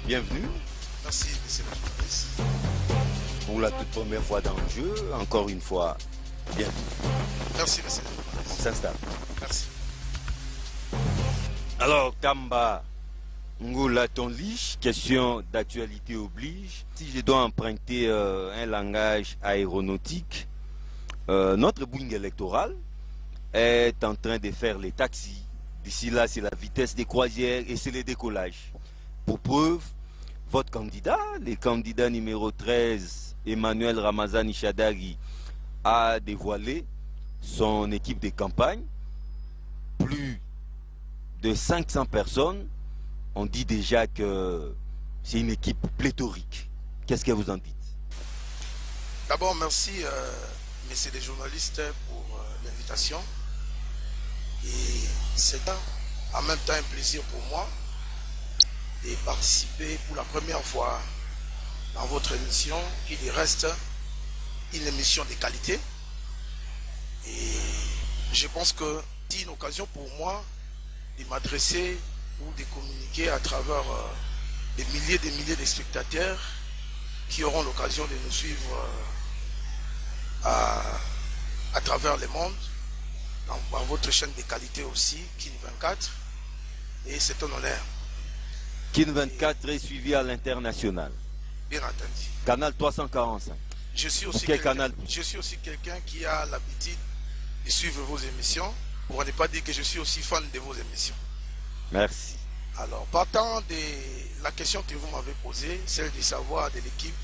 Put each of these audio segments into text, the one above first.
Bienvenue. Merci, monsieur le journaliste. Pour la toute première fois dans le jeu, encore une fois, bienvenue. Merci, monsieur le journaliste. On s'installe. Merci. Alors, Tamba Ngoula Tonlich, question d'actualité oblige. Si je dois emprunter un langage aéronautique, notre Boeing électoral est en train de faire les taxis. D'ici là, c'est la vitesse des croisières et c'est les décollages. Pour preuve, votre candidat, le candidat numéro 13, Emmanuel Ramazani Shadari, a dévoilé son équipe de campagne. Plus de 500 personnes. On dit déjà que c'est une équipe pléthorique. Qu'est-ce que vous en dites? D'abord, merci, messieurs les journalistes, pour l'invitation. Et c'est en même temps un plaisir pour moi de participer pour la première fois dans votre émission, qui reste une émission de qualité. Et je pense que c'est une occasion pour moi de m'adresser ou de communiquer à travers des milliers de spectateurs qui auront l'occasion de nous suivre à travers le monde, par votre chaîne de qualité aussi, Kin 24, et c'est un honneur. Kin 24 est suivi à l'international. Bien entendu. Canal 345. Je suis aussi quelqu'un qui a l'habitude de suivre vos émissions, pour ne pas dire que je suis aussi fan de vos émissions. Merci. Alors, partant de la question que vous m'avez posée, celle de savoir de l'équipe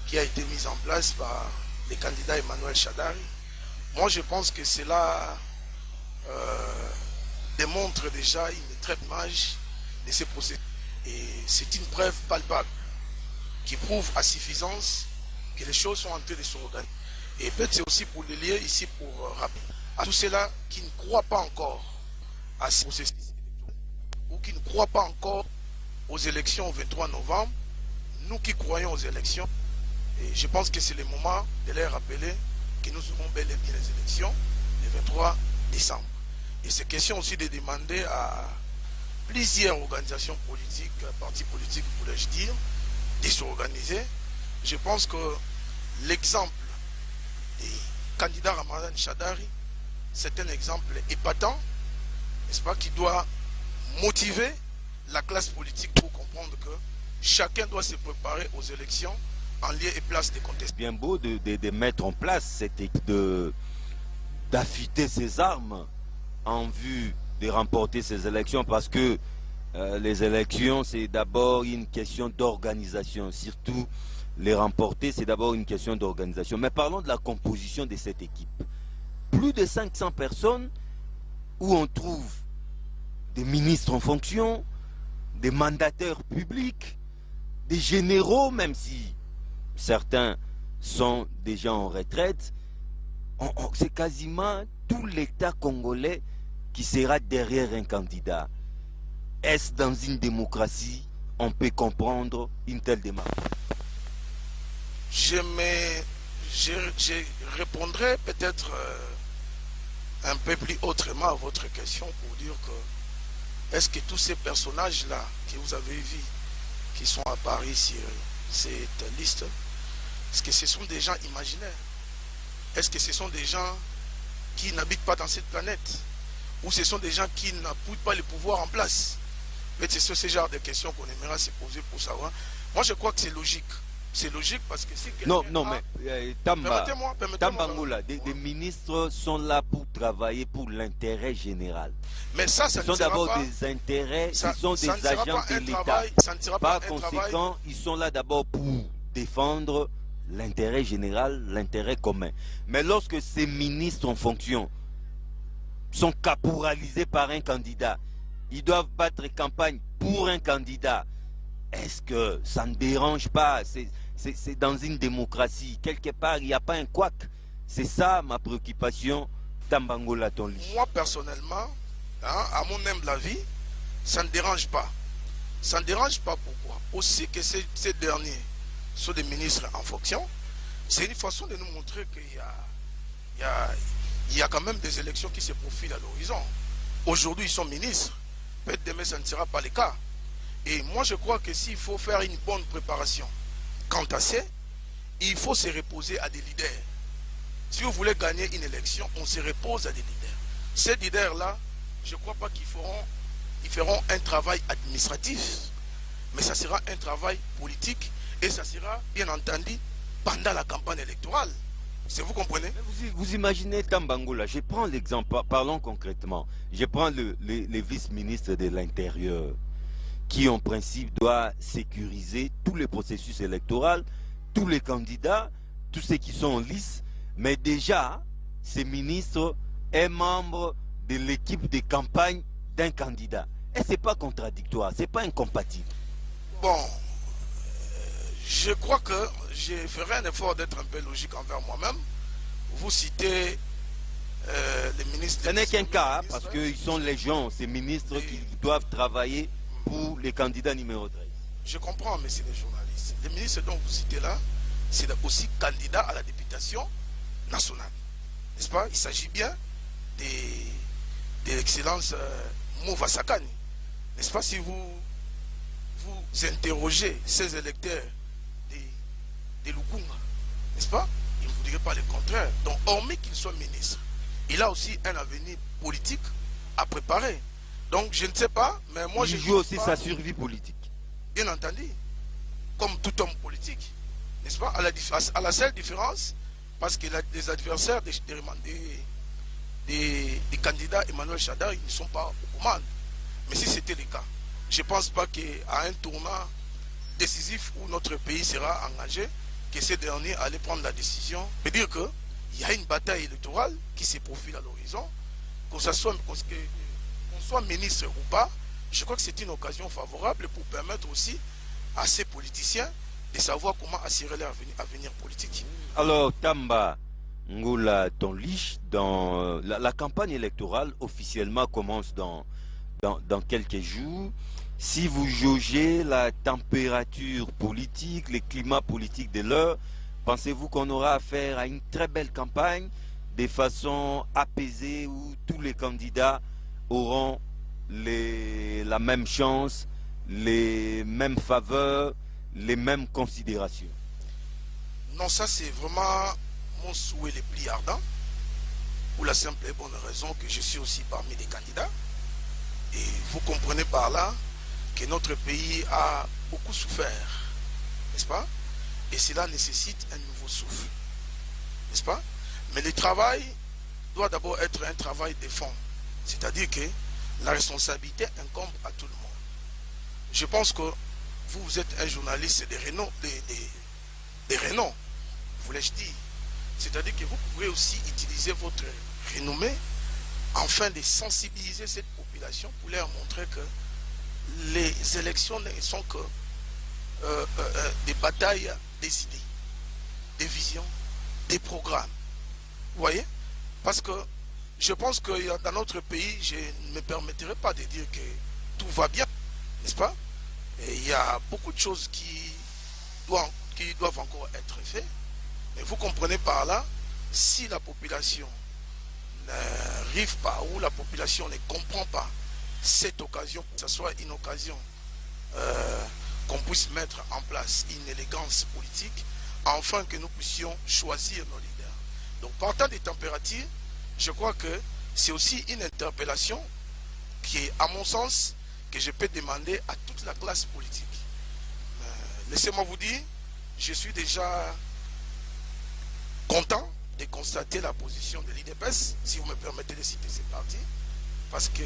qui a été mise en place par le candidat Emmanuel Shadari, moi je pense que cela démontre déjà une très bonne image de ce processus. Et c'est une preuve palpable qui prouve à suffisance que les choses sont en train de s'organiser. Et peut-être c'est aussi pour le lier ici pour rappeler à tous ceux-là qui ne croient pas encore à ce processus ou qui ne croient pas encore aux élections au 23 novembre, nous qui croyons aux élections, et je pense que c'est le moment de leur rappeler que nous aurons bel et bien les élections le 23 décembre. Et c'est question aussi de demander à plusieurs organisations politiques, partis politiques, voulais-je dire, de s'organiser. Je pense que l'exemple des candidats Ramazani Shadari, c'est un exemple épatant, n'est-ce pas, qui doit motiver la classe politique pour comprendre que chacun doit se préparer aux élections en lieu et place des contestations. Bien beau de mettre en place cette équipe, d'affûter ses armes en vue de remporter ces élections, parce que les élections, c'est d'abord une question d'organisation. Surtout, les remporter, c'est d'abord une question d'organisation. Mais parlons de la composition de cette équipe. Plus de 500 personnes où on trouve des ministres en fonction, des mandataires publics, des généraux, même si certains sont déjà en retraite. C'est quasiment tout l'État congolais qui sera derrière un candidat. Est-ce dans une démocratie on peut comprendre une telle démarche? Je répondrai peut-être un peu plus autrement à votre question pour dire que est-ce que tous ces personnages-là que vous avez vus, qui sont à Paris sur cette liste, est-ce que ce sont des gens imaginaires? Est-ce que ce sont des gens qui n'habitent pas dans cette planète? Ou ce sont des gens qui n'appuient pas le pouvoir en place? C'est ce genre de questions qu'on aimerait se poser pour savoir. Moi, je crois que c'est logique. C'est logique parce que si non, mais Tamba Ngoula, des ministres sont là pour travailler pour l'intérêt général. Mais ça, ce sont d'abord des intérêts, ce sont des agents de l'État. Par conséquent, ils sont là d'abord pour défendre l'intérêt général, l'intérêt commun. Mais lorsque ces ministres en fonction sont caporalisés par un candidat, ils doivent battre campagne pour un candidat. Est-ce que ça ne dérange pas? C'est dans une démocratie. Quelque part, il n'y a pas un couac. C'est ça ma préoccupation, Tamba Ngoula Tonlich. Moi, personnellement, à mon humble avis, ça ne dérange pas. Ça ne dérange pas pourquoi? Aussi que ces derniers sont des ministres en fonction, c'est une façon de nous montrer qu'il y a quand même des élections qui se profilent à l'horizon. Aujourd'hui, ils sont ministres. Peut-être demain, ça ne sera pas le cas. Et moi, je crois que s'il faut faire une bonne préparation quant à ça, il faut se reposer à des leaders. Si vous voulez gagner une élection, on se repose à des leaders. Ces leaders-là, je ne crois pas qu'ils feront un travail administratif, mais ça sera un travail politique et ça sera, bien entendu, pendant la campagne électorale. Vous comprenez? Vous imaginez Tambangoula, je prends l'exemple, parlons concrètement. Je prends les vice-ministres de l'Intérieur qui en principe doit sécuriser tous les processus électoraux, tous les candidats, tous ceux qui sont en lice, mais déjà, ces ministres est membre de l'équipe de campagne d'un candidat. Et ce n'est pas contradictoire, ce n'est pas incompatible. Bon, je crois que je ferai un effort d'être un peu logique envers moi-même. Vous citez les ministres... Ce n'est qu'un cas, parce qu'ils sont les gens, ces ministres qui doivent travailler pour les candidats numéro 13. Je comprends, messieurs les journalistes. Les ministres dont vous citez là, c'est aussi candidats à la députation nationale. N'est-ce pas? Il s'agit bien de l'excellence Mouva Sakani. N'est-ce pas? Si vous interrogez ces électeurs de Lukunga, n'est-ce pas? Il ne vous dirait pas le contraire. Donc, hormis qu'il soit ministre, il a aussi un avenir politique à préparer. Donc, je ne sais pas, mais moi, il joue aussi sa survie politique. Bien entendu, comme tout homme politique, n'est-ce pas? À la seule différence, parce que les adversaires des candidats Emmanuel Chadar, ils ne sont pas aux commandes. Mais si c'était le cas, je ne pense pas qu'à un tournant décisif où notre pays sera engagé, que ces derniers allaient prendre la décision. Je veux dire qu'il y a une bataille électorale qui se profile à l'horizon, qu'on soit ministre ou pas. Je crois que c'est une occasion favorable pour permettre aussi à ces politiciens de savoir comment assurer leur avenir politique. Alors, Tamba Ngoula Tonlich, dans la campagne électorale officiellement commence dans quelques jours. Si vous jaugez la température politique, le climat politique de l'heure, pensez-vous qu'on aura affaire à une très belle campagne de façon apaisée où tous les candidats auront la même chance, les mêmes faveurs, les mêmes considérations? Non, ça c'est vraiment mon souhait le plus ardent, pour la simple et bonne raison que je suis aussi parmi les candidats. Et vous comprenez par là que notre pays a beaucoup souffert, n'est-ce pas? Et cela nécessite un nouveau souffle, n'est-ce pas? Mais le travail doit d'abord être un travail de fond, c'est-à-dire que la responsabilité incombe à tout le monde. Je pense que vous êtes un journaliste de renom, voulais-je dire. C'est-à-dire que vous pouvez aussi utiliser votre renommée afin de sensibiliser cette population pour leur montrer que les élections ne sont que des batailles des idées, des visions, des programmes. Vous voyez? Parce que je pense que dans notre pays, je ne me permettrai pas de dire que tout va bien, n'est-ce pas? Et il y a beaucoup de choses qui doivent encore être faites. Mais vous comprenez par là, si la population n'arrive pas ou la population ne comprend pas cette occasion, que ce soit une occasion qu'on puisse mettre en place une élégance politique, afin que nous puissions choisir nos leaders. Donc partant des températures, je crois que c'est aussi une interpellation qui est, à mon sens, que je peux demander à toute la classe politique. Laissez-moi vous dire, je suis déjà content de constater la position de l'IDPS, si vous me permettez de citer ces partis, parce que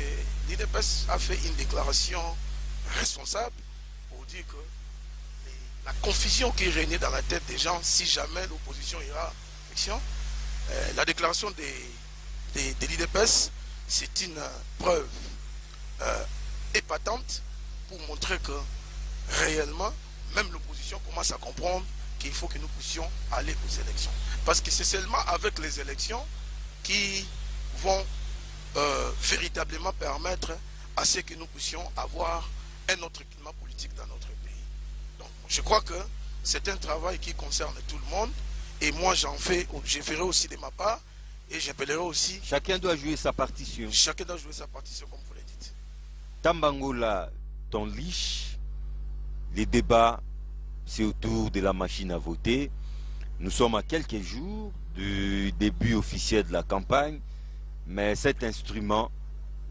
l'IDPS a fait une déclaration responsable pour dire que la confusion qui régnait dans la tête des gens, si jamais l'opposition ira à l'élection, la déclaration de l'IDPS, c'est une preuve épatante pour montrer que réellement, même l'opposition commence à comprendre qu'il faut que nous puissions aller aux élections. Parce que c'est seulement avec les élections qui vont véritablement permettre à ce que nous puissions avoir un autre climat politique dans notre pays. Donc, je crois que c'est un travail qui concerne tout le monde. Et moi, je ferai aussi de ma part. Et j'appellerai aussi... Chacun doit jouer sa partition. Chacun doit jouer sa partition, comme vous le dites. Tambangoula Tonlich, Les débats, c'est autour de la machine à voter. Nous sommes à quelques jours du début officiel de la campagne, mais cet instrument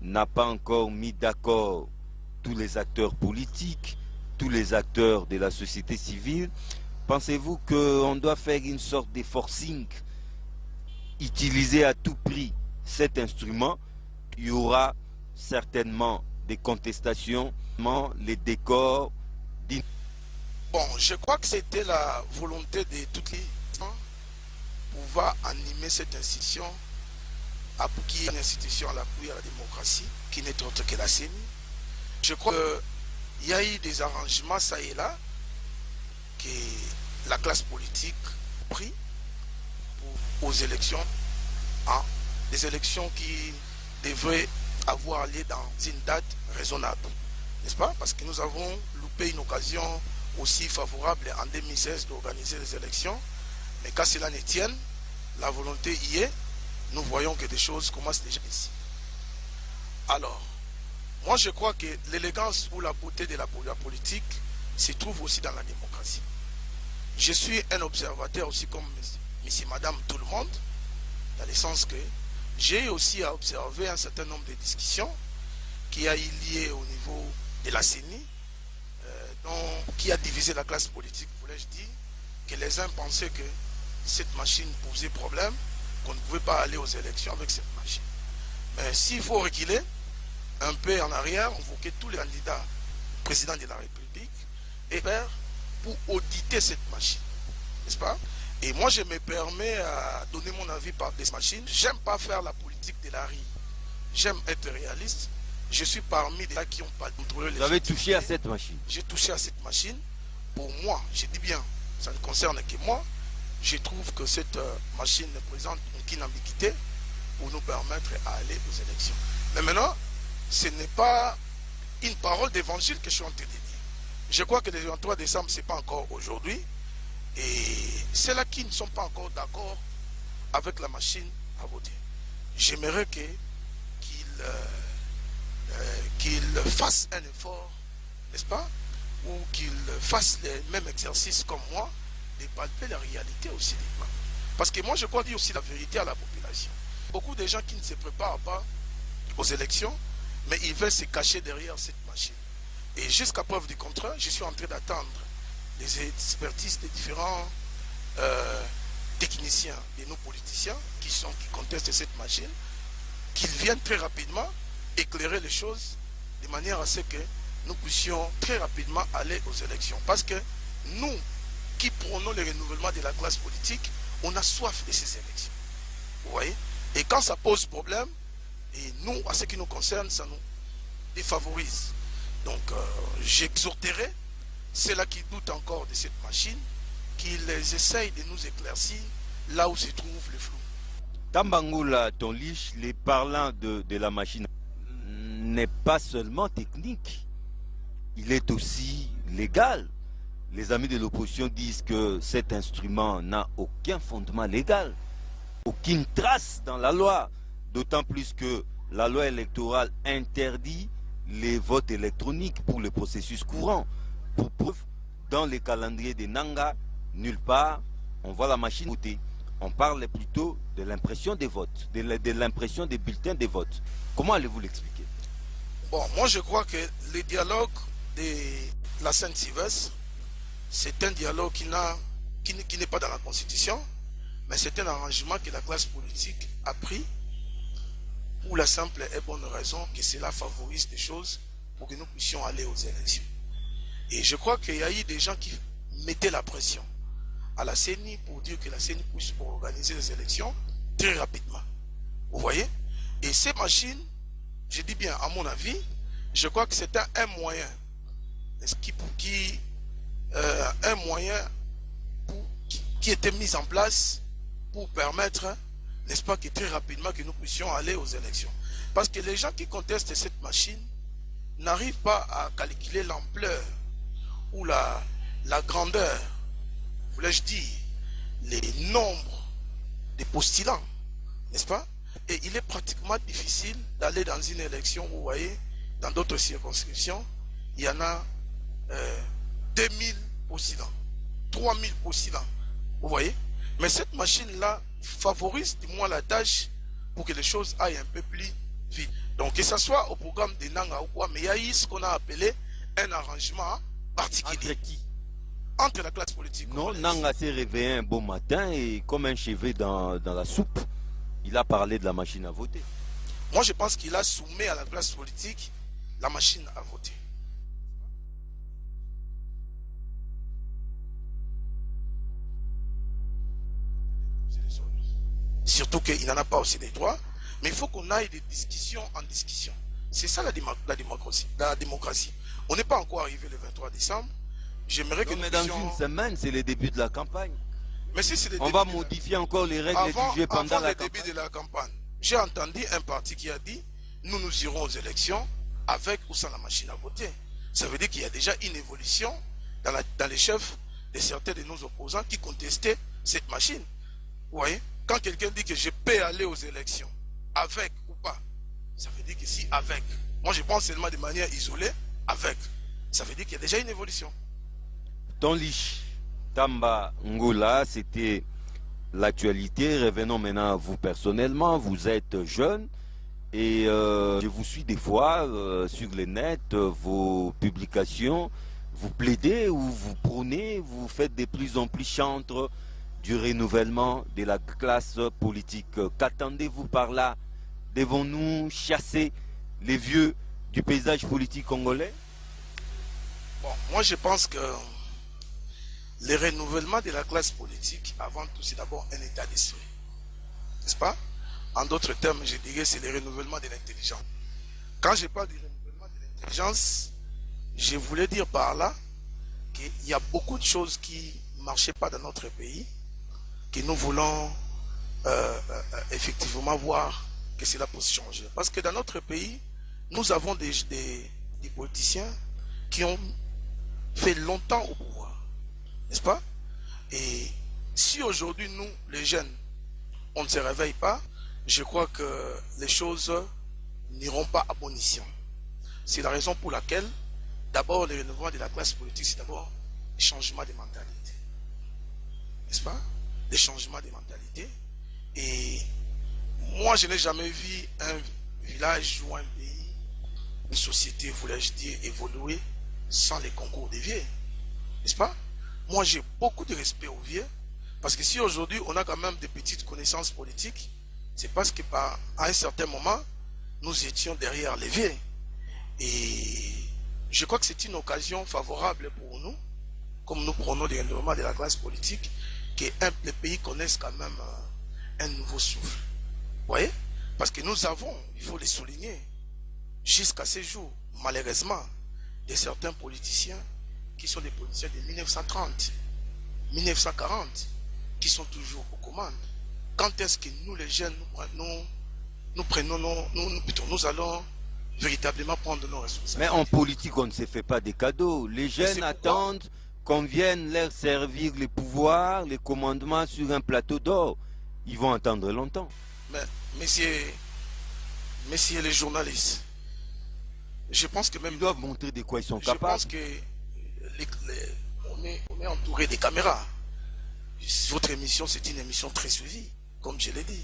n'a pas encore mis d'accord tous les acteurs politiques, tous les acteurs de la société civile. Pensez-vous qu'on doit faire une sorte de forcing, utiliser à tout prix cet instrument? Il y aura certainement des contestations, les décors. Bon, je crois que c'était la volonté de toutes les pouvoir animer cette institution, qui est une institution à l'appui à la démocratie, qui n'est autre que la CENI. Je crois qu'il y a eu des arrangements, ça et là, que la classe politique a pris aux élections, des élections qui devraient avoir lieu dans une date raisonnable, n'est-ce pas? Parce que nous avons loupé une occasion aussi favorable en 2016 d'organiser les élections, mais quand cela ne tienne, la volonté y est, nous voyons que des choses commencent déjà ici. Alors, moi je crois que l'élégance ou la beauté de la politique se trouve aussi dans la démocratie. Je suis un observateur aussi comme monsieur, madame, tout le monde, dans le sens que j'ai aussi à observer un certain nombre de discussions qui a eu lieu au niveau de la CENI, qui a divisé la classe politique, voulais-je dire, que les uns pensaient que cette machine posait problème, qu'on ne pouvait pas aller aux élections avec cette machine. Mais s'il faut reculer un peu en arrière, convoquer tous les candidats président de la République et faire pour auditer cette machine, n'est-ce pas? Et moi, je me permets à donner mon avis par des machines. J'aime pas faire la politique de la rue. J'aime être réaliste. Je suis parmi les gens qui n'ont pas contrôlé les... Vous avez touché à cette machine? J'ai touché à cette machine. Pour moi, je dis bien, ça ne concerne que moi. Je trouve que cette machine ne présente aucune ambiguïté pour nous permettre d'aller aux élections. Mais maintenant, ce n'est pas une parole d'évangile que je suis en train de dire. Je crois que le 23 décembre, ce n'est pas encore aujourd'hui. Et c'est là qui ne sont pas encore d'accord avec la machine à voter. J'aimerais qu'il fasse un effort, n'est-ce pas? Ou qu'il fasse les mêmes exercices comme moi, de palper la réalité aussi des gens. Parce que moi, je crois dire aussi la vérité à la population. Beaucoup de gens qui ne se préparent pas aux élections, mais ils veulent se cacher derrière cette machine. Et jusqu'à preuve du contraire, je suis en train d'attendre les expertises des différents techniciens et nos politiciens qui contestent cette machine, qu'ils viennent très rapidement éclairer les choses de manière à ce que nous puissions très rapidement aller aux élections. Parce que nous, qui prônons le renouvellement de la classe politique, on a soif de ces élections. Vous voyez? Et quand ça pose problème, et nous, à ce qui nous concerne, ça nous défavorise. Donc, j'exhorterai ceux-là qui doutent encore de cette machine, qu'ils essayent de nous éclaircir là où se trouve le flou. Tambangoula Tonlich, les parlant de la machine, n'est pas seulement technique, il est aussi légal. Les amis de l'opposition disent que cet instrument n'a aucun fondement légal, aucune trace dans la loi, d'autant plus que la loi électorale interdit les votes électroniques pour le processus courant. Pour preuve, dans les calendriers de Nanga, nulle part, on voit la machine voter. On parle plutôt de l'impression des votes, de l'impression des bulletins de vote. Comment allez-vous l'expliquer? Bon, moi je crois que le dialogue de la Sainte-Sylvestre, c'est un dialogue qui n'est pas dans la Constitution, mais c'est un arrangement que la classe politique a pris pour la simple et bonne raison que cela favorise des choses pour que nous puissions aller aux élections. Et je crois qu'il y a eu des gens qui mettaient la pression à la CENI pour dire que la CENI puisse organiser les élections très rapidement. Vous voyez? Et ces machines, je dis bien à mon avis, je crois que c'est un moyen, un moyen qui était mis en place pour permettre, n'est-ce pas, que très rapidement que nous puissions aller aux élections. Parce que les gens qui contestent cette machine n'arrivent pas à calculer l'ampleur ou la grandeur, voulais-je dire, les nombres des postulants, n'est-ce pas? Et il est pratiquement difficile d'aller dans une élection, vous voyez, dans d'autres circonscriptions, il y en a 2000 postulants, 3000 postulants. Vous voyez? Mais cette machine-là favorise du moins la tâche pour que les choses aillent un peu plus vite. Donc, que ce soit au programme de Nanga ou quoi, mais il y a eu ce qu'on a appelé un arrangement particulier. Entre qui? Entre la classe politique. Non, Nanga s'est réveillé un beau matin et comme un cheveu dans la soupe, il a parlé de la machine à voter. Moi, je pense qu'il a soumis à la classe politique la machine à voter. Surtout qu'il n'en a pas aussi des droits, mais il faut qu'on aille de discussion en discussion. C'est ça la démocratie. On n'est pas encore arrivé le 23 décembre. J'aimerais que mais dans une semaine, c'est le début de la campagne. Mais si c'est on va modifier encore les règles du jeu pendant la campagne. Début de la campagne, j'ai entendu un parti qui a dit nous irons aux élections avec ou sans la machine à voter. Ça veut dire qu'il y a déjà une évolution dans les chefs de certains de nos opposants qui contestaient cette machine. Vous voyez? Quand quelqu'un dit que je peux aller aux élections avec ou pas, ça veut dire que si avec. Moi je pense seulement de manière isolée, avec. Ça veut dire qu'il y a déjà une évolution. Tonlich Tamba Ngola, c'était l'actualité. Revenons maintenant à vous personnellement. Vous êtes jeune et je vous suis des fois sur le net, vos publications. Vous plaidez ou vous prônez, vous faites de plus en plus chantre du renouvellement de la classe politique. Qu'attendez-vous par là? Devons-nous chasser les vieux du paysage politique congolais? Bon, moi je pense que le renouvellement de la classe politique, avant tout, c'est d'abord un état d'esprit. N'est-ce pas? En d'autres termes, je dirais c'est le renouvellement de l'intelligence. Quand je parle du renouvellement de l'intelligence, je voulais dire par là qu'il y a beaucoup de choses qui ne marchaient pas dans notre pays, que nous voulons effectivement voir que cela peut changer. Parce que dans notre pays, nous avons des politiciens qui ont fait longtemps au pouvoir. N'est-ce pas? Et si aujourd'hui, nous, les jeunes, on ne se réveille pas, je crois que les choses n'iront pas à bon escient. C'est la raison pour laquelle, d'abord, le renouvellement de la classe politique, c'est d'abord le changement de mentalité. N'est-ce pas? Le changement de mentalité. Et moi, je n'ai jamais vu un village ou un pays, une société, voulais-je dire, évoluer sans les concours des vieux. N'est-ce pas? Moi, j'ai beaucoup de respect aux vieux, parce que si aujourd'hui, on a quand même des petites connaissances politiques, c'est parce que à un certain moment, nous étions derrière les vieux. Et je crois que c'est une occasion favorable pour nous, comme nous prenons le renouvellement de la classe politique, que les pays connaissent quand même un nouveau souffle. Vous voyez? Parce que nous avons, il faut le souligner, jusqu'à ce jour, malheureusement, de certains politiciens qui sont des politiciens de 1930, 1940, qui sont toujours aux commandes. Quand est-ce que nous, les jeunes, nous allons véritablement prendre nos responsabilités? Mais en politique, on ne se fait pas des cadeaux. Les jeunes attendent qu'on vienne leur servir les pouvoirs, les commandements sur un plateau d'or. Ils vont attendre longtemps. Mais, messieurs les journalistes, je pense que même... Ils doivent montrer de quoi ils sont capables. Je pense que on est entouré des caméras. Votre émission, c'est une émission très suivie, comme je l'ai dit.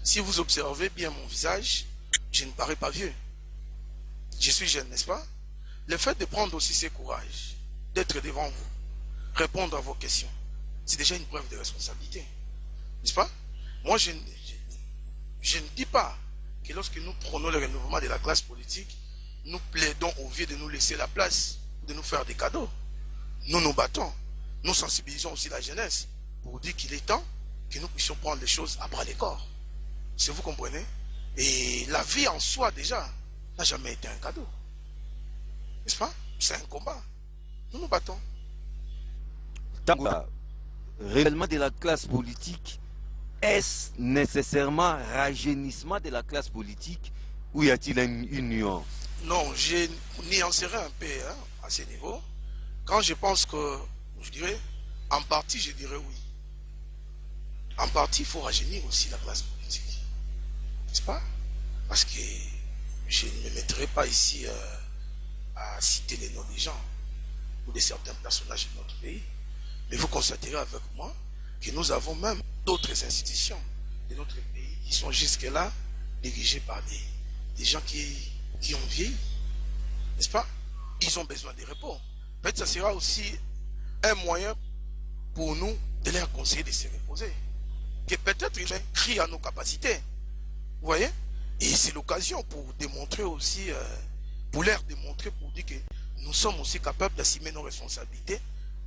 Si vous observez bien mon visage, je ne parais pas vieux. Je suis jeune, n'est-ce pas? Le fait de prendre aussi ce courage, d'être devant vous, répondre à vos questions, c'est déjà une preuve de responsabilité. N'est-ce pas? Moi, je ne dis pas que lorsque nous prenons le renouvellement de la classe politique, nous plaidons aux vieux de nous laisser la place, de nous faire des cadeaux. Nous nous battons. Nous sensibilisons aussi la jeunesse pour dire qu'il est temps que nous puissions prendre les choses à bras le corps. Si vous comprenez? Et la vie en soi, déjà, n'a jamais été un cadeau. N'est-ce pas? C'est un combat. Nous nous battons. Réellement de la classe politique, est-ce nécessairement rajeunissement de la classe politique ou y a-t-il une nuance? Non, je nuancerai un peu à ce niveau. Quand je pense que, je dirais, en partie, je dirais oui. En partie, il faut rajeunir aussi la classe politique. N'est-ce pas? Parce que je ne me mettrai pas ici à citer les noms des gens. ou de certains personnages de notre pays. Mais vous constaterez avec moi que nous avons même d'autres institutions de notre pays qui sont jusque-là dirigées par des gens qui ont vieilli. N'est-ce pas? Ils ont besoin de repos. Peut-être que ça sera aussi un moyen pour nous de leur conseiller de se reposer. Que peut-être ils crient à nos capacités. Vous voyez? Et c'est l'occasion pour démontrer aussi, pour leur démontrer, pour dire que nous sommes aussi capables d'assumer nos responsabilités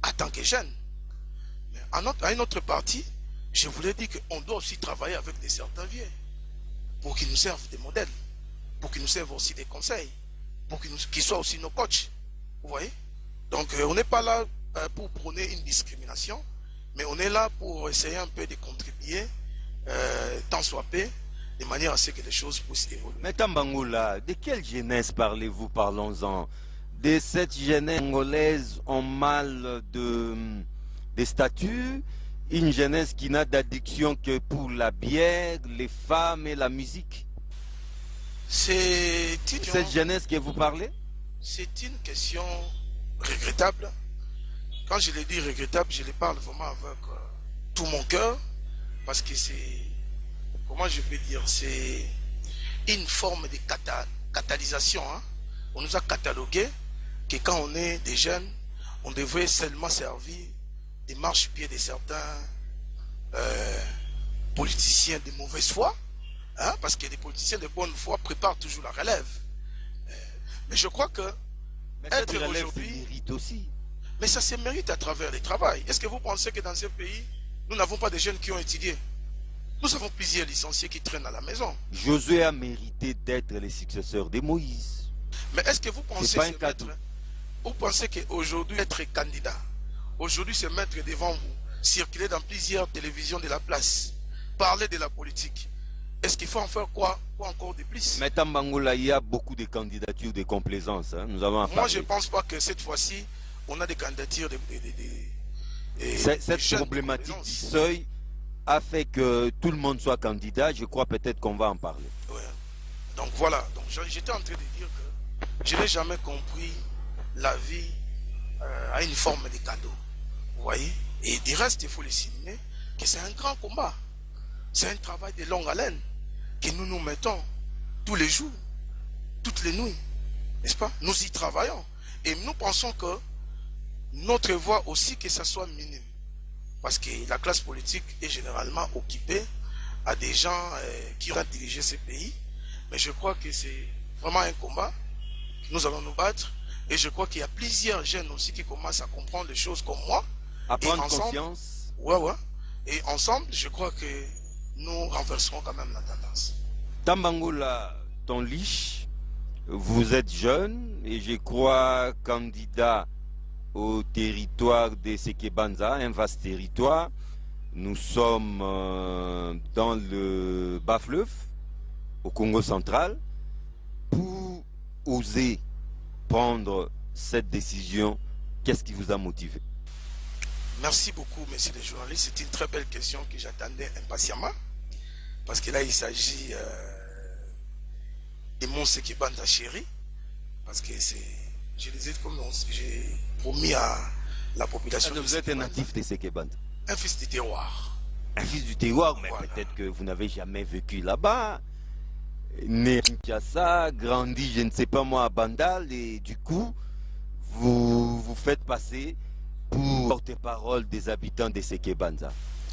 en tant que jeunes. Mais à une autre partie, je voulais dire qu'on doit aussi travailler avec certains vieux pour qu'ils nous servent des modèles, pour qu'ils nous servent aussi des conseils, pour qu'ils soient aussi nos coachs. Vous voyez? Donc on n'est pas là pour prôner une discrimination, mais on est là pour essayer un peu de contribuer, tant soit peu, de manière à ce que les choses puissent évoluer. Mais Tambangoula, de quelle jeunesse parlez-vous? Parlons-en. De cette jeunesse congolaise en mal de statut, une jeunesse qui n'a d'addiction que pour la bière, les femmes et la musique. C'est cette jeunesse que vous parlez? C'est une question regrettable. Quand je le dis regrettable, je le parle vraiment avec tout mon cœur, parce que c'est, comment je peux dire, c'est une forme de catalysation. Hein. On nous a catalogué que quand on est des jeunes, on devrait seulement servir des marchepieds de certains politiciens de mauvaise foi, hein, parce que les politiciens de bonne foi préparent toujours la relève. Mais je crois que être aujourd'hui mérite aussi. Mais ça se mérite à travers le travail. Est-ce que vous pensez que dans ce pays, nous n'avons pas de jeunes qui ont étudié? Nous avons plusieurs licenciés qui traînent à la maison. Josué a mérité d'être le successeur de Moïse. Mais est-ce que vous pensez vous pensez qu'aujourd'hui être candidat, aujourd'hui se mettre devant vous, circuler dans plusieurs télévisions de la place, parler de la politique, est-ce qu'il faut en faire quoi encore de plus? Mais Tambangoula, il y a beaucoup de candidatures de complaisance. Hein. Nous avons Moi, je ne pense pas que cette fois-ci, on a des candidatures cette problématique du seuil a fait que tout le monde soit candidat. Je crois peut-être qu'on va en parler. Ouais. Donc voilà. Donc j'étais en train de dire que je n'ai jamais compris la vie à une forme de cadeau. Vous voyez? Et du reste, il faut le signaler que c'est un grand combat. C'est un travail de longue haleine que nous nous mettons tous les jours, toutes les nuits. N'est-ce pas? Nous y travaillons. Et nous pensons que notre voix aussi, que ça soit minime. Parce que la classe politique est généralement occupée à des gens qui ont dirigé ce pays. Mais je crois que c'est vraiment un combat. Nous allons nous battre. Et je crois qu'il y a plusieurs jeunes aussi qui commencent à comprendre les choses comme moi. À prendre conscience. Ouais. Et ensemble, je crois que nous renverserons quand même la tendance. Tambangoula, ton liche, vous êtes jeune et je crois candidat au territoire de Sekebanza, un vaste territoire. Nous sommes dans le bas-fleuve, au Congo central, pour oser prendre cette décision. Qu'est-ce qui vous a motivé? Merci beaucoup, messieurs les journalistes. C'est une très belle question que j'attendais impatiemment. Parce que là, il s'agit de mon Sekebanza chéri. Parce que c'est, je les ai comme j'ai promis à la population. Vous êtes un natif de Sekebanza? Un fils du terroir. Un fils du terroir, mais voilà. Peut-être que vous n'avez jamais vécu là-bas. Né à Kinshasa, grandi, je ne sais pas moi, à Bandal, et du coup, vous vous faites passer pour porte-parole des habitants de Sekebanza.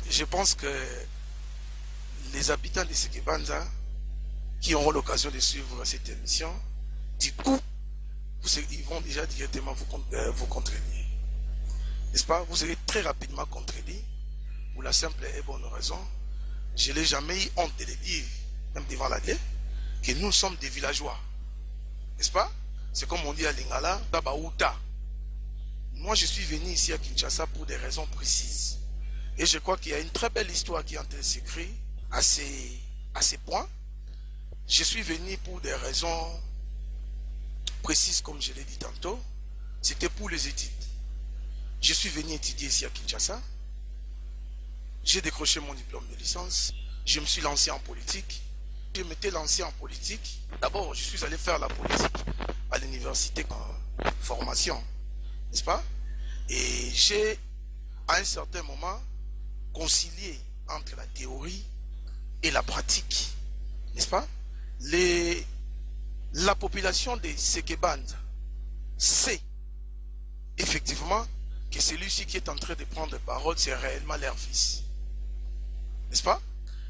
Je pense que les habitants de Sekebanza qui auront l'occasion de suivre cette émission, du coup, ils vont déjà directement vous contredire. N'est-ce pas? Vous serez très rapidement contredit pour la simple et bonne raison. Je n'ai jamais eu honte de le dire, même devant la télé, que nous sommes des villageois. N'est-ce pas? C'est comme on dit à Lingala, Babaouta. Moi, je suis venu ici à Kinshasa pour des raisons précises. Et je crois qu'il y a une très belle histoire qui est en train de s'écrire à ces points. Je suis venu pour des raisons précises, comme je l'ai dit tantôt. C'était pour les études. Je suis venu étudier ici à Kinshasa. J'ai décroché mon diplôme de licence. Je me suis lancé en politique. Je m'étais lancé en politique. D'abord, je suis allé faire la politique à l'université en formation. n'est-ce pas? Et j'ai, à un certain moment, concilié entre la théorie et la pratique, n'est-ce pas? La population des Sekebanza sait effectivement que celui-ci qui est en train de prendre parole, c'est réellement leur fils. N'est-ce pas?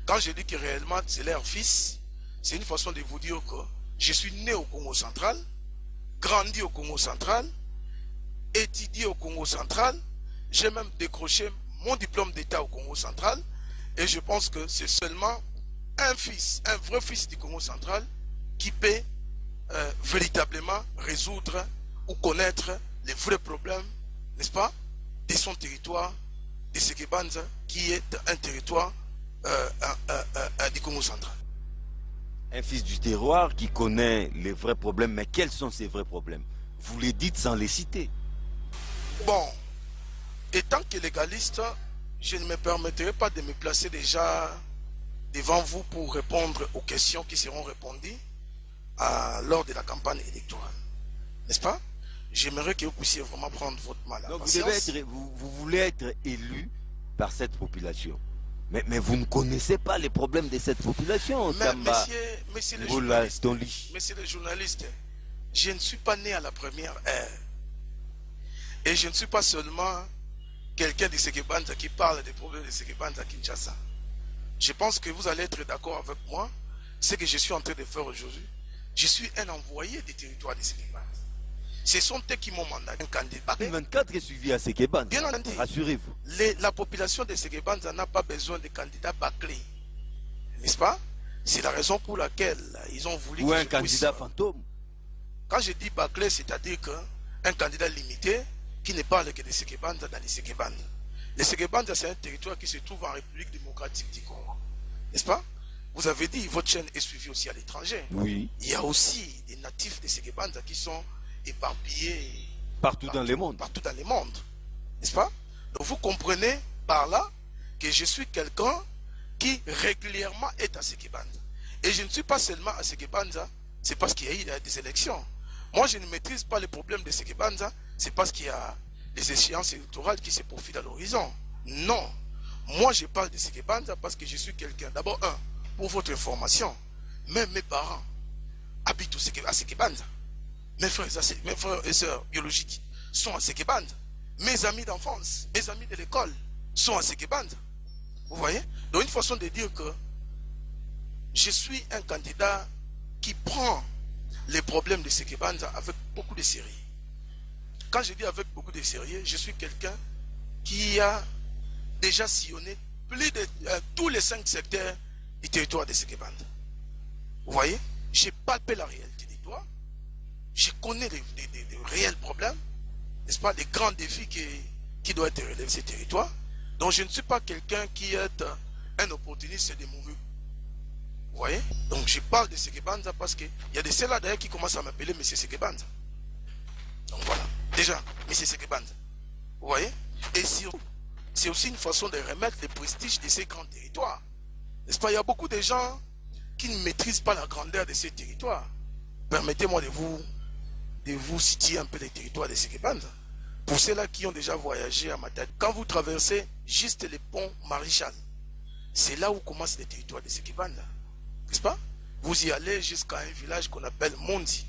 Quand je dis que réellement c'est leur fils, c'est une façon de vous dire que je suis né au Congo central, grandi au Congo central, étudié au Congo central, j'ai même décroché mon diplôme d'État au Congo central, et je pense que c'est seulement un fils, un vrai fils du Congo central qui peut véritablement résoudre ou connaître les vrais problèmes, n'est-ce pas, de son territoire, de Sekebanza, qui est un territoire du Congo central. Un fils du terroir qui connaît les vrais problèmes, mais quels sont ces vrais problèmes? Vous les dites sans les citer. Bon, étant que légaliste, je ne me permettrai pas de me placer déjà devant vous pour répondre aux questions qui seront répondues lors de la campagne électorale. N'est-ce pas? J'aimerais que vous puissiez vraiment prendre votre mal à la patience. Vous voulez être élu par cette population. Mais vous ne connaissez pas les problèmes de cette population. Monsieur le journaliste, je ne suis pas né à la première ère. Et je ne suis pas seulement quelqu'un de Sekebanza qui parle des problèmes de Sekebanza à Kinshasa. Je pense que vous allez être d'accord avec moi. Ce que je suis en train de faire aujourd'hui, je suis un envoyé des territoires de Sekebanza. Ce sont eux qui m'ont mandaté un candidat. 2024 est suivi à Sekebanza. Bien entendu. Rassurez-vous. La population de Sekebanza n'a pas besoin de candidats bâclés. N'est-ce pas? C'est la raison pour laquelle ils ont voulu... Ou un candidat fantôme. Quand je dis bâclé, c'est-à-dire qu'un candidat limité qui ne parle que de Sekebanza dans les Sekebanza. Les Sekebanza, c'est un territoire qui se trouve en République démocratique du Congo. N'est-ce pas? Vous avez dit, votre chaîne est suivie aussi à l'étranger. Oui. Il y a aussi des natifs de Sekebanza qui sont éparpillés partout dans le monde. Partout dans le monde. N'est-ce pas? Donc vous comprenez par là que je suis quelqu'un qui régulièrement est à Sekebanza. Et je ne suis pas seulement à Sekebanza, c'est parce qu'il y a eu des élections. Moi, je ne maîtrise pas les problèmes de Sekebanza, c'est parce qu'il y a des échéances électorales qui se profilent à l'horizon. Non. Moi, je parle de Sekebanza parce que je suis quelqu'un. D'abord, pour votre information, même mes parents habitent à Sekebanza. Mes frères et sœurs biologiques sont à Sekebanza. Mes amis d'enfance, mes amis de l'école sont à Sekebanza. Vous voyez? Donc une façon de dire que je suis un candidat qui prend les problèmes de Sekebanza avec beaucoup de sérieux. Quand je dis avec beaucoup de sérieux, je suis quelqu'un qui a déjà sillonné plus de tous les 5 secteurs du territoire de Sekebanza. Vous voyez? J'ai palpé la réalité des toits. Je connais les réels problèmes, n'est-ce pas, les grands défis qui doivent être relevés ces territoires. Donc je ne suis pas quelqu'un qui est un opportuniste de mauvais. Vous voyez? Donc je parle de Sekebanza parce qu'il y a des ceux-là d'ailleurs qui commencent à m'appeler M. Sekebanza. Donc voilà, déjà, M. Sekebanza. Vous voyez? Et c'est aussi une façon de remettre le prestige de ces grands territoires. N'est-ce pas? Il y a beaucoup de gens qui ne maîtrisent pas la grandeur de ces territoires. Permettez-moi de vous situer un peu les territoires de Sekebanza. Pour ceux-là qui ont déjà voyagé à Matadi, quand vous traversez juste le pont Maréchal, c'est là où commence le territoire de Sekebanza. N'est-ce pas? Vous y allez jusqu'à un village qu'on appelle Mondi.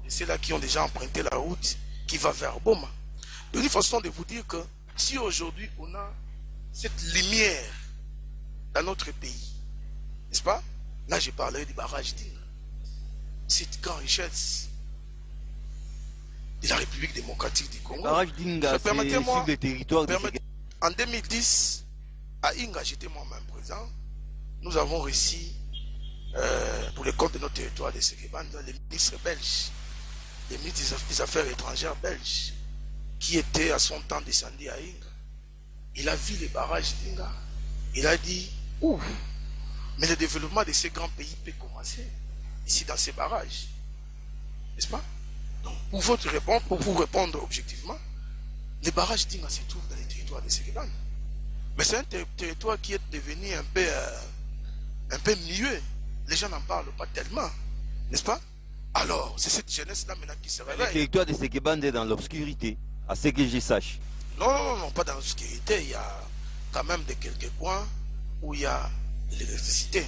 C'est là qui ont déjà emprunté la route qui va vers Boma. De une façon de vous dire que si aujourd'hui on a cette lumière dans notre pays, n'est-ce pas? Là je parlerai du barrage d'Inga. Cette grande richesse de la République démocratique du Congo. Le barrage d'Inga, c'est sur des territoires de En 2010, à Inga, j'étais moi-même présent. Nous avons réussi, pour le compte de notre territoire de Sekebanza, le ministre belge, le ministre des Affaires étrangères belge, qui était à son temps descendu à Inga. Il a vu les barrages d'Inga. Il a dit, ouh, mais le développement de ces grands pays peut commencer ici dans ces barrages. N'est-ce pas? Donc, pour vous répondre objectivement, les barrages d'Inga se trouvent dans les territoires de Sekebanza. Mais c'est un territoire qui est devenu un peu muet. Les gens n'en parlent pas tellement. N'est-ce pas? Alors, c'est cette jeunesse-là maintenant qui se réveille. Le territoire de Sekebanza est dans l'obscurité. À ce que je sache. Non, non, non, non, pas dans l'obscurité. Il y a quand même quelques coins où il y a de l'électricité.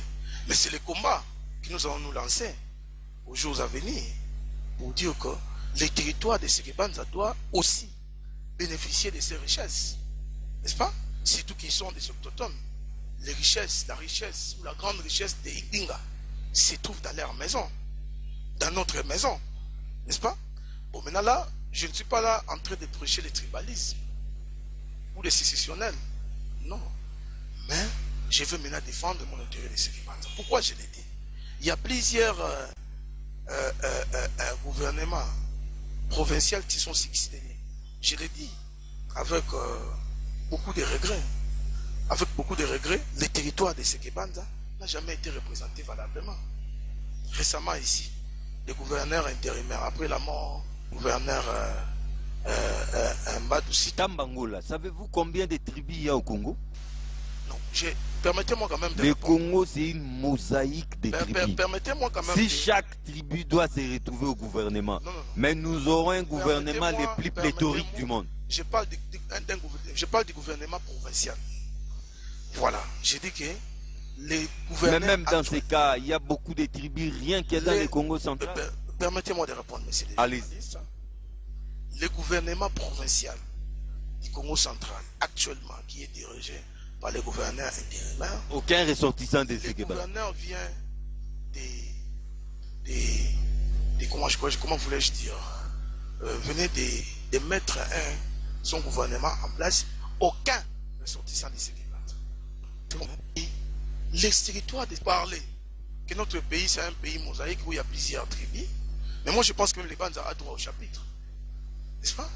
Mais c'est le combat que nous allons nous lancer aux jours à venir pour dire que les territoires de Sékébanza doivent aussi bénéficier de ces richesses. N'est-ce pas? Surtout qu'ils sont des autochtones. Les richesses, la richesse ou la grande richesse des Igdinga se trouve dans leur maison, dans notre maison. N'est-ce pas? Bon, maintenant là, je ne suis pas là en train de prêcher le tribalisme ou le sécessionnel. Non. Mais je veux maintenant défendre mon intérêt de Sékébanza. Pourquoi je l'ai dit? Il y a plusieurs gouvernements provinciaux qui sont succédés. Je l'ai dit avec beaucoup de regrets. Avec beaucoup de regrets, le territoire de Sékébanza n'a jamais été représenté valablement. Récemment ici, le gouverneur intérimaire, après la mort du gouverneur Mbadouci. Tambangola, savez-vous combien de tribus il y a au Congo? Non, permettez-moi quand même de Le répondre. Congo, c'est une mosaïque de tribus. Permettez-moi quand même Si de... chaque tribu doit se retrouver au gouvernement, Non, non, non. mais nous aurons un gouvernement le plus Permettez-moi- pléthorique du monde. Je parle je parle du gouvernement provincial. Voilà, j'ai dit que les Mais gouverneurs... même dans actuels- ces cas, il y a beaucoup de tribus, rien que dans Les- le Congo central. Permettez-moi de répondre, monsieur. Allez. Le gouvernement provincial du Congo central, actuellement, qui est dirigé par le gouverneur intérimaire, Aucun ressortissant de le Sékébanza. gouverneur vient comment voulais-je dire, venait de mettre son gouvernement en place. Aucun ressortissant de Sékébanza. Les territoires de parler que notre pays c'est un pays mosaïque où il y a plusieurs tribus. Mais moi je pense que les bandes a droit au chapitre. N'est-ce pas?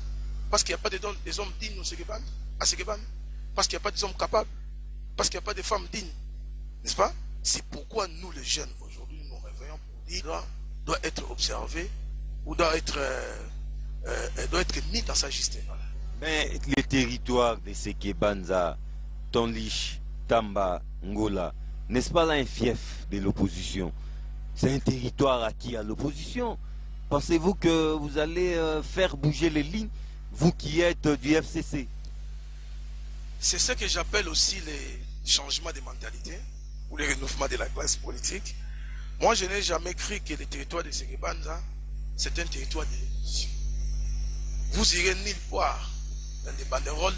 Parce qu'il n'y a pas des hommes dignes au Sékébanza, à Sékébanza. Parce qu'il n'y a pas des hommes capables. Parce qu'il n'y a pas de femmes dignes. N'est-ce pas? C'est pourquoi nous les jeunes aujourd'hui nous nous réveillons pour dire doit être observé ou doit être mis dans sa juste valeur. Mais les territoires de Sékébanza, Tonlich, Tamba, Ngola, n'est-ce pas là un fief de l'opposition? C'est un territoire acquis à l'opposition. Pensez-vous que vous allez faire bouger les lignes, vous qui êtes du FCC? C'est ce que j'appelle aussi les changements de mentalité ou les renouvellements de la classe politique. Moi, je n'ai jamais cru que le territoire de Sékébanza, c'est un territoire de l'opposition. Vous irez nulle part dans des banderoles.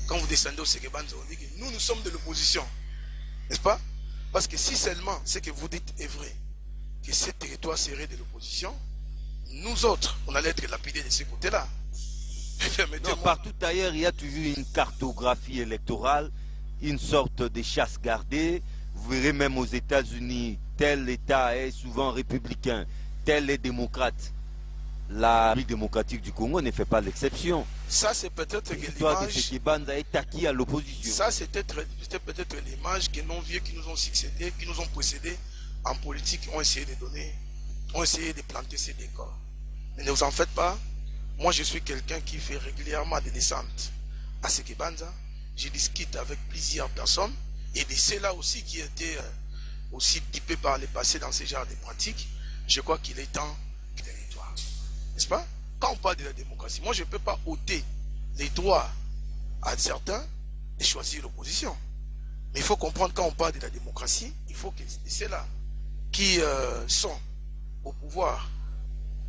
Quand vous descendez au Sékébanza, on dit que nous sommes de l'opposition. N'est-ce pas? Parce que si seulement ce que vous dites est vrai, que ce territoire serait de l'opposition, nous autres, on allait être lapidés de ce côté-là. Non, partout ailleurs, il y a toujours une cartographie électorale, une sorte de chasse gardée. Vous verrez même aux États-Unis, tel État est souvent républicain, tel est démocrate. La République démocratique du Congo ne fait pas l'exception. Ça, c'est peut-être que L'histoire de l'image... Sékébanza est acquis à l'opposition. Ça, c'était peut-être l'image que nos vieux qui nous ont succédé, qui nous ont précédés en politique, ont essayé de donner, ont essayé de planter ces décors. Mais ne vous en faites pas. Moi, je suis quelqu'un qui fait régulièrement des descentes à Sékébanza. Je discute avec plusieurs personnes et de ceux-là aussi qui étaient aussi typés par le passé dans ce genre de pratiques. Je crois qu'il est temps du territoire. N'est-ce pas? Quand on parle de la démocratie, moi, je ne peux pas ôter les droits à certains de choisir l'opposition. Mais il faut comprendre, quand on parle de la démocratie, il faut que ceux-là qui sont au pouvoir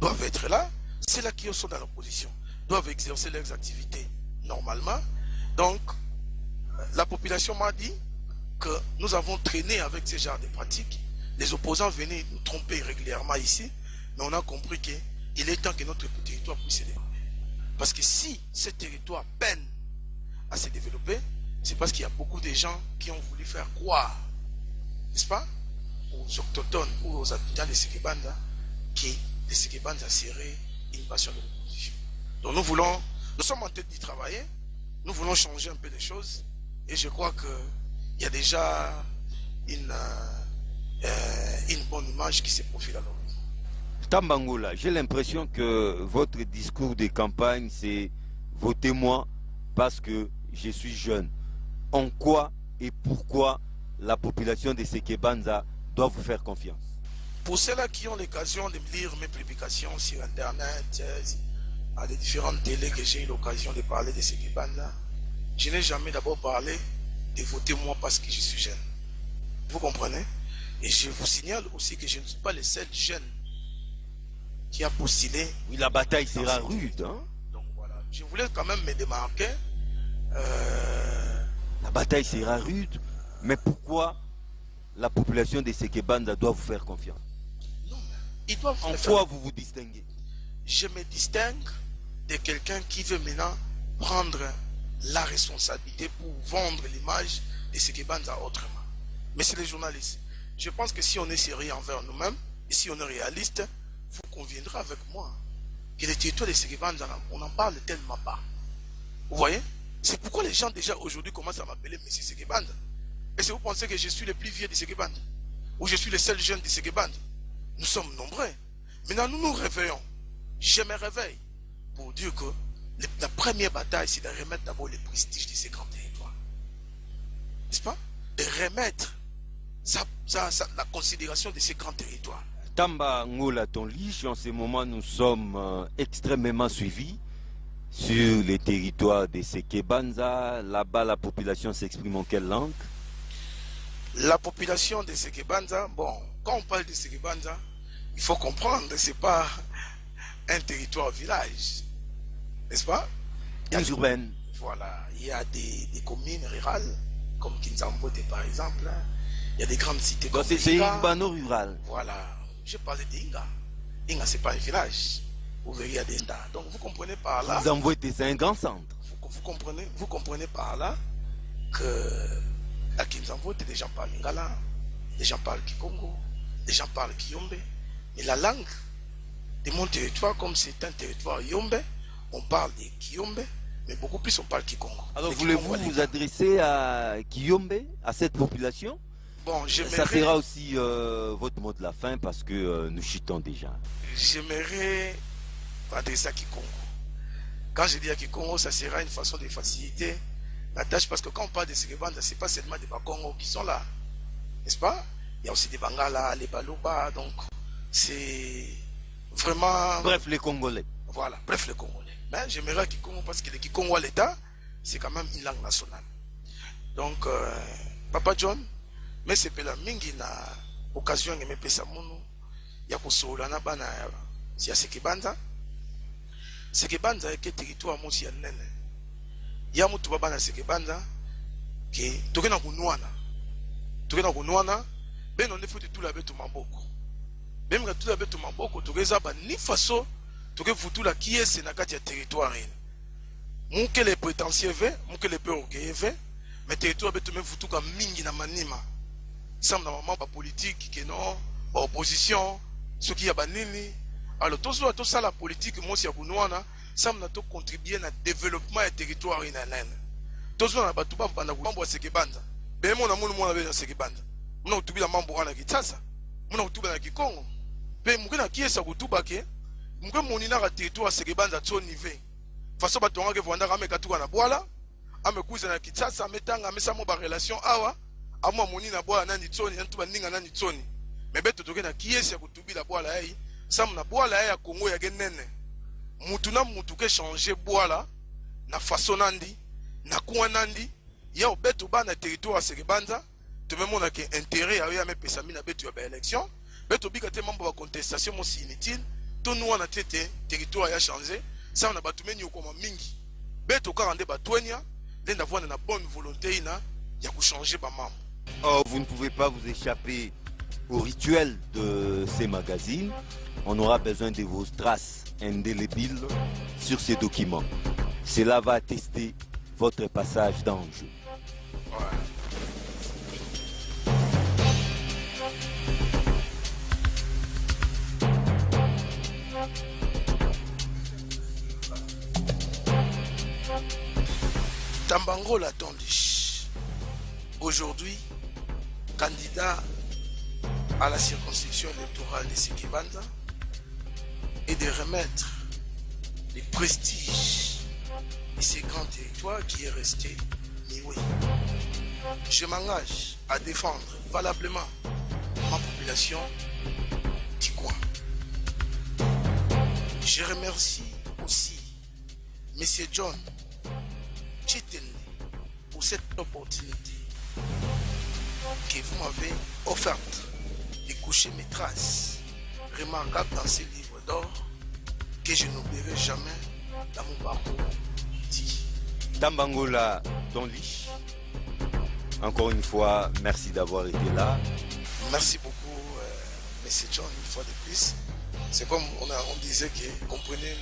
doivent être là. Ceux-là qui sont dans l'opposition doivent exercer leurs activités normalement. Donc, la population m'a dit que nous avons traîné avec ce genre de pratiques. Les opposants venaient nous tromper régulièrement ici, mais on a compris qu'il est temps que notre territoire puisse se développer. Parce que si ce territoire peine à se développer, c'est parce qu'il y a beaucoup de gens qui ont voulu faire croire, n'est-ce pas, aux autochtones ou aux habitants de Sékébanza, que le Sékébanza serait une passion de l'opposition. Donc nous sommes en train d'y travailler, nous voulons changer un peu les choses, et je crois qu'il y a déjà une bonne image qui se profile à l'horizon. Tambangola, j'ai l'impression que votre discours de campagne, c'est votez-moi parce que je suis jeune. En quoi et pourquoi la population de Sékébanza doit vous faire confiance? Pour ceux-là qui ont l'occasion de lire mes publications sur Internet, à des différentes télés que j'ai eu l'occasion de parler de ces Sekebanda, je n'ai jamais d'abord parlé de voter moi parce que je suis jeune. Vous comprenez? Et je vous signale aussi que je ne suis pas le seul jeune qui a postulé. Oui, la bataille sera rude. Hein? Donc voilà, je voulais quand même me démarquer. La bataille sera rude, mais pourquoi la population de Sekebanda doit vous faire confiance? Non, ils doivent. En quoi vous vous distinguez? Je me distingue de quelqu'un qui veut maintenant prendre la responsabilité pour vendre l'image de Sekebanda autrement. Mais c'est les journalistes. Je pense que si on est sérieux envers nous-mêmes, et si on est réaliste, vous conviendrez avec moi que le territoire de Sekebanda, on n'en parle tellement pas. Vous voyez? C'est pourquoi les gens déjà aujourd'hui commencent à m'appeler M. Sekebanda. Et si vous pensez que je suis le plus vieux de Sekebanda, ou je suis le seul jeune de Sekebanda, nous sommes nombreux. Maintenant, nous nous réveillons. Je me réveille pour dire que la première bataille, c'est de remettre d'abord le prestige de ces grands territoires. N'est-ce pas? De remettre la considération de ces grands territoires. Tamba Ngola Tonlich, en ce moment, nous sommes extrêmement suivis sur les territoires de Sekebanda. Là-bas, la population s'exprime en quelle langue? La population de Sekebanda, bon, quand on parle de Sekebanda, il faut comprendre, c'est pas un territoire village, n'est-ce pas? Plus urbaine. Voilà, il y a des communes rurales, comme Kinzambote par exemple. Il y a des grandes cités comme c'est Inga. urbano-rural. Voilà, j'ai parlé d'Inga. Inga, c'est pas un village. Vous verrez, il y a des stades. Donc vous comprenez par là. Kinzambote, c'est un grand centre. Vous comprenez par là que à Kinzambote, les gens parlent Lingala, les gens parlent Kikongo, les gens parlent Kiyombe. Mais la langue de mon territoire, comme c'est un territoire Yombe, on parle de Kiyombe, mais beaucoup plus on parle Kikongo. Alors voulez-vous vous adresser à Kiyombe, à cette population? Bon, ça sera aussi votre mot de la fin parce que nous chutons déjà. J'aimerais m'adresser à Kikongo. Quand je dis à Kikongo, ça sera une façon de faciliter la tâche parce que quand on parle de Sekebanda, ce n'est pas seulement des Bakongo qui sont là, n'est-ce pas? Il y a aussi des Bangala, les Baluba, donc c'est vraiment... Bref, les Congolais. Voilà, bref, les Congolais. Mais j'aimerais Kikongo parce que le Kikongo à l'État, c'est quand même une langue nationale. Donc, Papa John, mais c'est la mingi na occasion de me pesa munu ya kusola na bana ya Sekebanda. Sekebanda est territoire mosi ya nene. Ya mutu baba na Sekebanda ke tokena kunwana. Tokena kunwana beno ne futi tula betu maboko. Même quand tula betu maboko tokeza ba ni faso toke futula kiese na kati ya territoire ene. Muke le prétentieux ve, muke le peu orgueilleux ve, mais territoire betu me futuka mingi na manima. Sam na maman ba politique que non, ba opposition, ce qui y a banini. Alors tout ça la politique moi si ya kunwana, sam na to contribuer na développement du territoire inanen. Tout ça na batu ba banda mambo ya Sekebanda. Be mo na mona be na Sekebanda. Mona utubila mambo wana kitasa. Mona utubila na Kikongo. Be mukena kiesa kutuba ke mukwe monina ka territoire Sekebanda to niveau. Faso batonga ke vanda ka mekatuka na bwala, amekuza na kitasa metanga mesamo ba relation awa. Amwa moni na boa nani tsoni ntu bandinga nani tsoni mebeto toke na kiesi ya kutubila bwala ei sam na bwala ei ya Kongo ya genene mutu na mutu ke changer bwala na façon nandi na kuwa nandi ya obeto bana territoire Sekebanda to memona ke intérêt ya me pesa mina beto ya ba élection beto bika te mambo ba contestation mo si inutile to nous na tete territoire ya changer sam na batumeni okoma mingi beto ka rende batwenya ndenda vwana na bonne volonté ina ya ku changer ba mambo. Oh, vous ne pouvez pas vous échapper au rituel de ces magazines. On aura besoin de vos traces indélébiles sur ces documents. Cela va attester votre passage dans le jeu. Tambangola Tonlich, aujourd'hui candidat à la circonscription électorale de Sekebanda, et de remettre le prestige de ces grands territoires qui est resté nié. Je m'engage à défendre valablement ma population du coin. Je remercie aussi Monsieur John Chitene, pour cette opportunité que vous m'avez offerte de coucher mes traces remarquables dans ces livres d'or que je n'oublierai jamais dans mon parcours. Tambangola Tonli, encore une fois, merci d'avoir été là. Merci beaucoup, Monsieur John, une fois de plus. C'est comme on disait que comprenez